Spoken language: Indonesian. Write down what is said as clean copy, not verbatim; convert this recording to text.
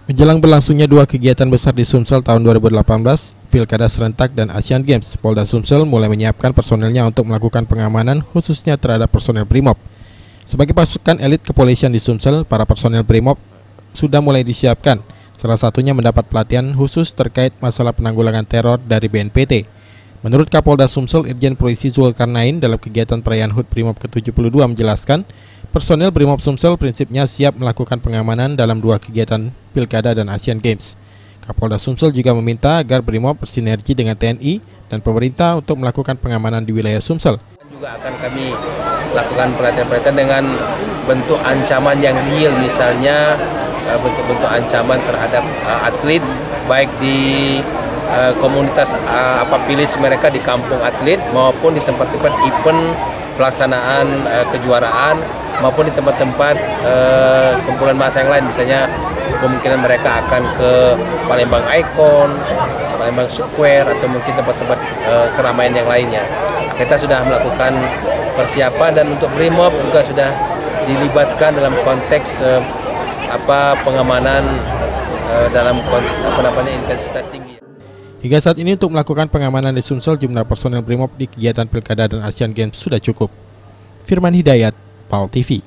Menjelang berlangsungnya dua kegiatan besar di Sumsel tahun 2018, Pilkada Serentak dan Asian Games, Polda Sumsel mulai menyiapkan personelnya untuk melakukan pengamanan khususnya terhadap personel BRIMOB. Sebagai pasukan elit kepolisian di Sumsel, para personel BRIMOB sudah mulai disiapkan. Salah satunya mendapat pelatihan khusus terkait masalah penanggulangan teror dari BNPT. Menurut Kapolda Sumsel Irjen Polisi Zulkarnain dalam kegiatan perayaan HUT BRIMOB ke-72 menjelaskan, personel BRIMOB Sumsel prinsipnya siap melakukan pengamanan dalam dua kegiatan Pilkada dan Asian Games. Kapolda Sumsel juga meminta agar BRIMOB bersinergi dengan TNI dan pemerintah untuk melakukan pengamanan di wilayah Sumsel. Juga akan kami lakukan pelatihan-pelatihan dengan bentuk ancaman yang real, misalnya bentuk-bentuk ancaman terhadap atlet, baik di komunitas village mereka di kampung atlet maupun di tempat-tempat event pelaksanaan kejuaraan maupun di tempat-tempat kumpulan massa yang lain, misalnya kemungkinan mereka akan ke Palembang Icon, Palembang Square atau mungkin tempat-tempat keramaian yang lainnya. Kita sudah melakukan persiapan dan untuk BRIMOB juga sudah dilibatkan dalam konteks pengamanan dalam intensitas tinggi. Hingga saat ini untuk melakukan pengamanan di Sumsel, jumlah personel BRIMOB di kegiatan Pilkada dan Asian Games sudah cukup. Firman Hidayat, PAL TV.